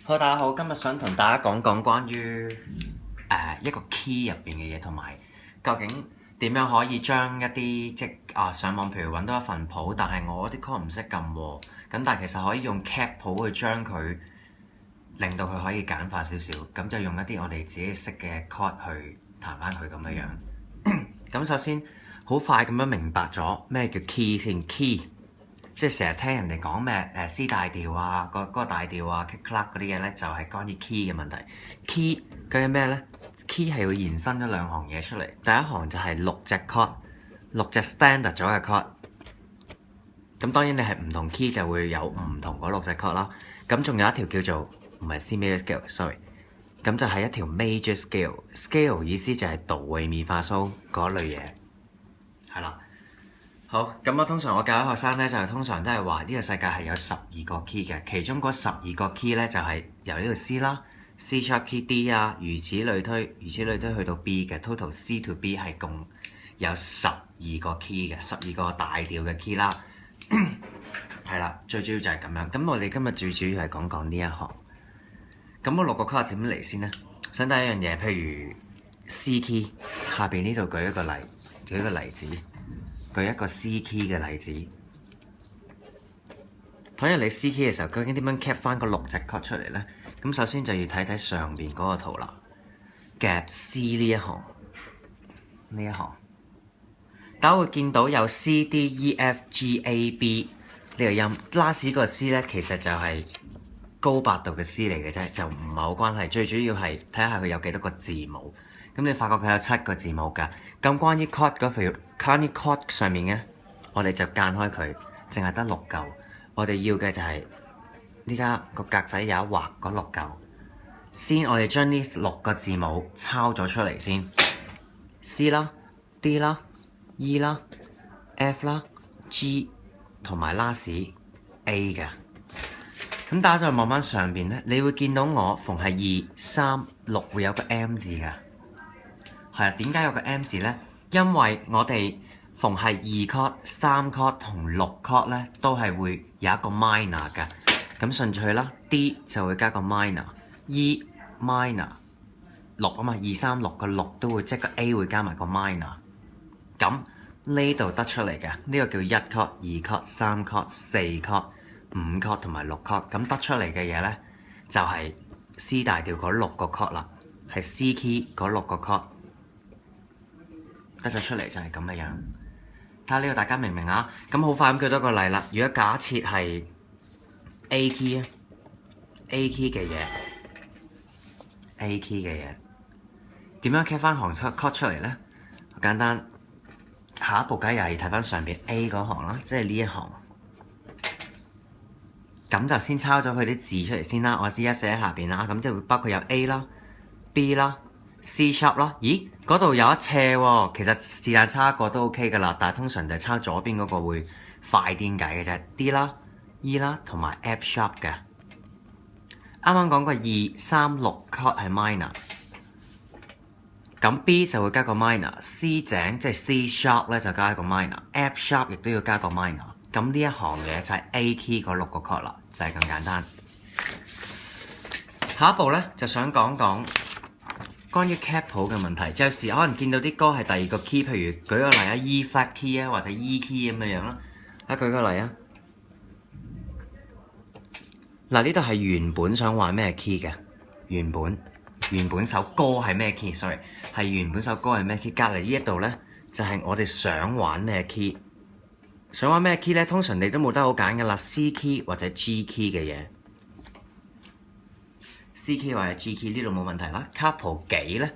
好，大家好，今日想同大家講講關於一個 key 入邊嘅嘢，同埋究竟點樣可以將一啲上網譬如揾到一份譜，但係我啲 chord 唔識撳喎，咁但係其實可以用 cap 譜去將佢令到佢可以簡化少少，咁就用一啲我哋自己識嘅 chord 去彈翻佢咁樣樣。咁首先好快咁樣明白咗咩叫 key 先 ，key。即係成日聽人哋講咩C 大調啊，嗰個大調啊，kick clap 嗰啲嘢咧，就係關於 key 嘅問題。key 究竟咩咧 ？key 係會延伸咗兩行嘢出嚟。第一行就係六隻 chord， 六隻 standard 咗嘅 chord。咁當然你係唔同 key 就會有唔同嗰六隻 chord 啦。咁仲有一條叫做唔係 C major scale，sorry。咁就係一條 major scale。scale 意思就係哆唻咪發蘇嗰類嘢，係啦。好，咁通常我教啲學生咧，就係通常都係話呢個世界係有12個 key 嘅，其中嗰12個 key 咧就係由呢度 C 啦、C sharp key D 啊，如此類推去到 B 嘅 total C to B 係共有12個 key 嘅，12個大調嘅 key 啦。係啦，最主要就係咁樣。咁我哋今日最主要係講講呢一行。咁我6個 chord 點嚟先呢？想睇一樣嘢，譬如 C key 下邊呢度舉一個例子。舉一個 C key 嘅例子，睇下你 C key 嘅時候，究竟點樣 cap 翻個6隻 chord 出嚟呢？咁首先就要睇睇上邊嗰個圖啦。夾 C 呢一行，大家會見到有 C D E F G A B 呢個音。last 個 C 咧，其實就係高八度嘅 C 嚟嘅啫，就唔係好關係。最主要係睇下佢有幾多個字母。咁你發覺佢有7個字母㗎。咁關於 chord 嗰條 chord 上面嘅，我哋就間開佢，淨係得6嚿。我哋要嘅就係呢家個格仔有一畫嗰6嚿。先我哋將呢6個字母抄咗出嚟先 ，C 啦、D 啦、E 啦、F 啦、G 同埋 last A 嘅。咁大家再望翻上邊咧，你會見到我逢係2、3、6會有個 M 字㗎。係啊，點解有個 M 字呢？因為我哋逢係2 chord、3 chord 同6 chord 咧，都係會有一個 minor 嘅。咁順序啦 ，D 就會加個 minor，E minor 6啊嘛，2、3、6個6都會，即係個 A 會加埋個 minor。咁呢度得出嚟嘅呢個叫1 chord、2 chord、3 chord、4 chord、5 chord 同埋6 chord。咁得出嚟嘅嘢呢，就係 C 大調嗰6個 chord 啦，係 C key 嗰6個 chord。得咗出嚟就係咁嘅樣，睇下呢個大家明唔明啊？咁好快咁舉多個例啦。如果假設係 A key 啊，A key 嘅嘢，點樣 cap 翻行 chord 出嚟呢？好簡單，下一步梗係又係睇翻上邊 A 嗰行啦，即係呢一行。咁就先抄咗佢啲字出嚟先啦。我試一寫喺下邊啦，咁即係會包括有 A 啦、B 啦、C sharp 啦，咦？嗰度有一斜喎，其實是但抄一個都 OK 噶啦，但係通常就係抄左邊嗰個會快啲解嘅啫。D 啦、E 啦同埋 F sharp 嘅。啱啱講過2、3、6 chord 係 minor， 咁 B 就會加個 minor，C 井即係 C sharp 咧就加一個 minor，F sharp 亦都要加個 minor。咁呢一行嘢就係 A key 嗰6個 chord 啦，就係咁簡單。下一步咧就想講講關於 cap 譜嘅問題，有時可能見到啲歌係第2個 key， 譬如舉個例啊 ，E flat key 啊，或者 E key 咁樣樣啦。舉個例啊，嗱呢度係原本想話咩 key 嘅？原本首歌係咩 key？sorry， 係原本首歌係咩 key？ 隔離呢一度咧就係我哋想玩咩 key？ 想玩咩 key 咧？通常你都冇得好揀噶啦 ，C key 或者 G key 嘅嘢。C key 或者 G key 呢度冇問題啦。cap 譜幾呢？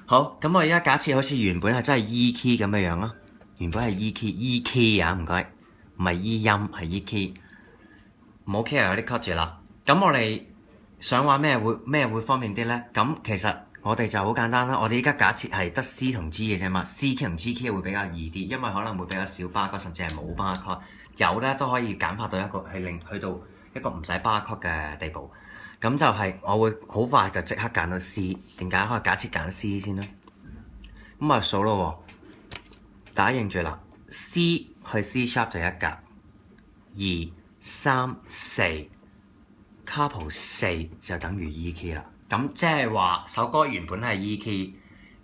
好，咁我而家假設好似原本係真係 E key 咁樣樣咯。原本係 E key 啊，唔該，唔係 E 音係 E key。唔好 care 嗰啲 cut 住啦。咁我哋想玩咩會方便啲呢？咁其實我哋就好簡單啦。我哋而家假設係得 C 同 G 嘅啫嘛。C key 同 G key 會比較易啲，因為可能會比較少 bar chord，甚至係冇 bar chord。有咧都可以簡化到一個係去到一個唔使 bar chord 嘅地步。咁就係我會好快就即刻揀到 C。點解？可以假設揀 C 先啦。咁啊數咯喎，大家認住啦。C 去 C sharp 就一格，2、3、4 capo 4就等於 E key 啦。咁即係話首歌原本係 E key，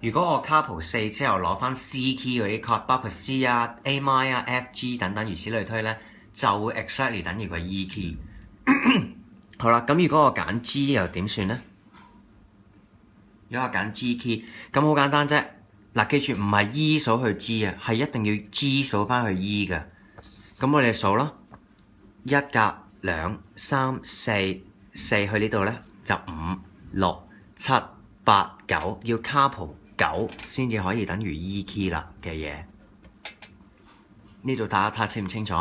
如果我 capo 4之後攞翻 C key 嗰啲 chord， 包括 C 啊、A minor 啊、F G 等等，如此類推咧，就會 exactly 等於個 E key。好啦，咁如果我揀 G 又點算咧？如果我揀 G key， 咁好簡單啫。嗱，記住唔係 E 數去 G 啊，係一定要 G 數翻去 E 嘅。咁我哋數咯，1格2 3 4 4去呢度咧就5 6 7 8 9，要 capo 9先至可以等於 E key 啦嘅嘢。呢度大家睇下清唔清楚？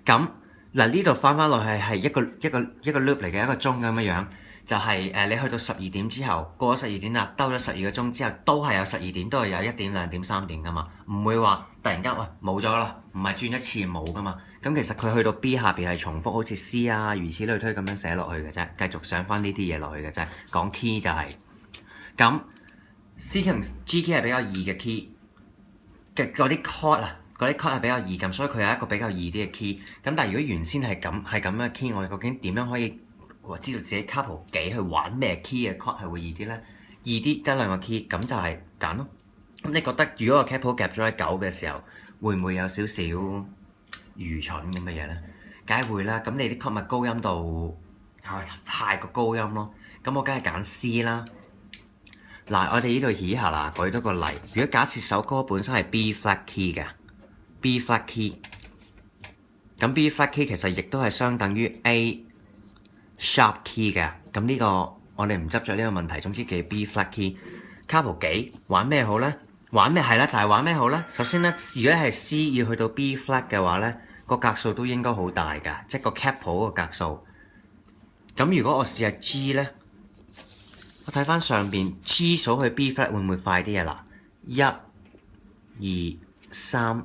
咁嗱，呢度翻落去係一個 loop 嚟嘅，一個鐘咁樣。就係你去到12點之後，過咗12點啦，兜咗12個鐘之後，都係有12點，都係有1點、2點、3點噶嘛，唔會話突然間喂冇咗啦，唔係轉一次冇噶嘛。咁其實佢去到 B 下邊係重複，好似 C 啊，如此類推咁樣寫落去嘅啫，繼續上翻呢啲嘢落去嘅啫。講 key 就係咁 ，C key 同 G key 係比較易嘅 key 嘅嗰啲 chord 啊，嗰啲 chord 係比較易咁，所以佢有一個比較易啲嘅 key。咁但係如果原先係咁嘅 key， 我哋究竟點樣可以知道自己 capo 幾去玩咩 key 嘅 chord 係會易啲咧？易啲得2個 key， 咁就係揀咯。咁你覺得如果個 capo 夾咗喺9嘅時候，會唔會有少少愚蠢咁嘅嘢咧？梗係會啦。咁你啲 chord 咪高音度太過高音咯。咁我梗係揀 C 啦。嗱，我哋呢度起下啦，舉多個例。如果假設首歌本身係 B flat key 嘅 ，B flat key， 咁 B flat key 其實亦都係相等於 A sharp key 嘅。咁呢個我哋唔執着呢個問題，總之叫 B flat key。capo 幾玩咩好咧？玩咩係啦，就係玩咩好咧？首先咧，如果係 C 要去到 B flat 嘅話咧，個格數都應該好大㗎，即係個 capo 個格數。咁如果我試下 G 咧，我睇翻上邊 G 數去 B flat 會唔會快啲啊？嗱，1 2 3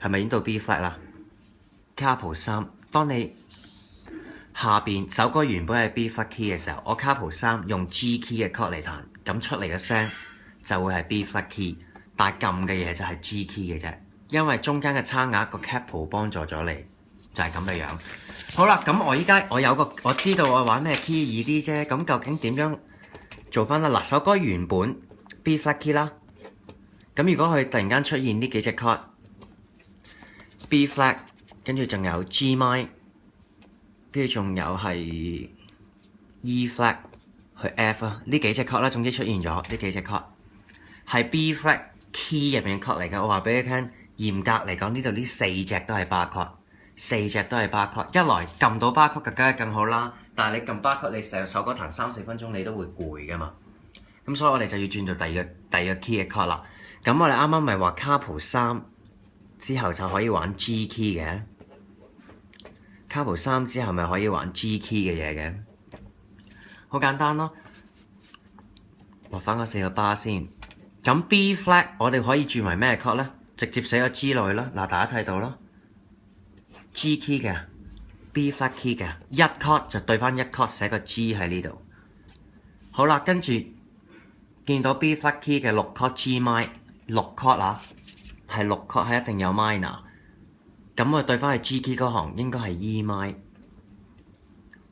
係咪已經到 B flat 啦？capo 3，當你下邊首歌原本係 B flat key 嘅時候，我 capo 3用 G key 嘅 chord 嚟彈，咁出嚟嘅聲就會係 B flat key， 但係撳嘅嘢就係 G key 嘅啫，因為中間嘅差額個 capo 幫助咗你，就係咁嘅樣。好啦，咁我知道我玩咩 key 易啲啫，咁究竟點樣做翻啦？嗱，首歌原本 B flat key 啦，咁如果佢突然間出現呢幾隻 chord，B flat， 跟住仲有 G minor， 跟住仲有係 E flat 去 F 啊，呢幾隻 chord 啦，總之出現咗呢幾隻 chord 係 B flat key 入邊嘅 chord 嚟嘅。我話俾你聽，嚴格嚟講，呢度呢4隻都係 bar chord， 4隻都係 bar chord。一來撳到 bar chord 梗係更好啦，但係你撳 bar chord， 你成首歌彈3-4分鐘，你都會攰噶嘛。咁所以我哋就要轉做第二個 key 嘅 chord 啦。咁我哋啱啱咪話 capo 3之後就可以玩 G key 嘅。capo 3之後咪可以玩 G key 嘅嘢嘅，好簡單咯。畫翻嗰4個 bar 先。咁 B flat 我哋可以轉為咩 chord 咧？直接寫個 G 落去啦。嗱，大家睇到啦 ，G key 嘅 B flat key 嘅一 chord 就對翻一 chord 寫個 G 喺呢度。好啦，跟住見到 B flat key 嘅6 chord G minor 6 chord 啊，係6 chord 係一定有 minor。咁我對翻去 G key 嗰行應該係 E minor。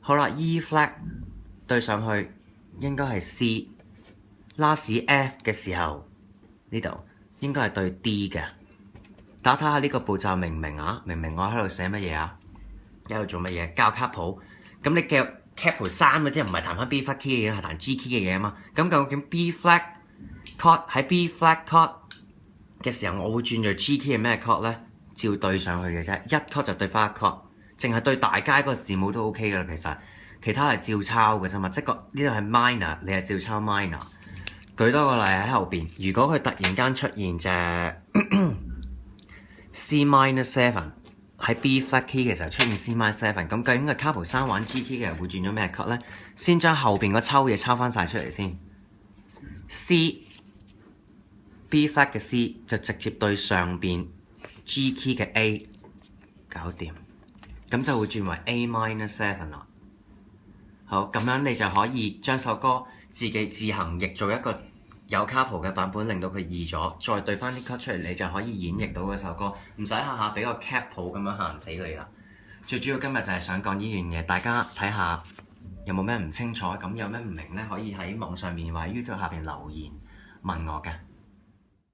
好啦 ，E flat 對上去應該係 C。last F 嘅時候呢度應該係對 D 嘅。大家睇下呢個步驟明唔明啊？明唔明我喺度寫乜嘢啊？喺度做乜嘢？教 capo。咁你嘅 capo 3嘅即係唔係彈翻 B flat key 嘅嘢，係彈 G key 嘅嘢啊嘛。咁究竟 B flat chord 喺 B flat chord 嘅時候，我會轉做 G key 係咩 chord 咧？照對上去嘅啫，一 chord 就對翻一 chord， 淨係對大街嗰個字母都 OK 噶啦。其實其他係照抄嘅啫嘛，即係呢度係 minor， 你係照抄 minor。舉多個例喺後邊，如果佢突然間出現隻C minor 7喺 B flat key 嘅時候出現 C minor 7，咁究竟個 capo 3玩 G key 嘅人會轉咗咩 chord 咧？先將後邊個抽嘢抄翻晒出嚟先。C B flat 嘅 C 就直接對上邊 G key 嘅 A， 搞掂，咁就會轉為 A minor 7啦。好，咁樣你就可以將首歌自己自行譯做一個有 capo 嘅版本，令到佢易咗，再對翻啲 chord 出嚟，你就可以演繹到嗰首歌，唔使下下俾個 capo 咁樣限死你啦。最主要今日就係想講呢樣嘢，大家睇下有冇咩唔清楚，咁有咩唔明咧，可以喺網上面或者 YouTube 下邊留言問我㗎。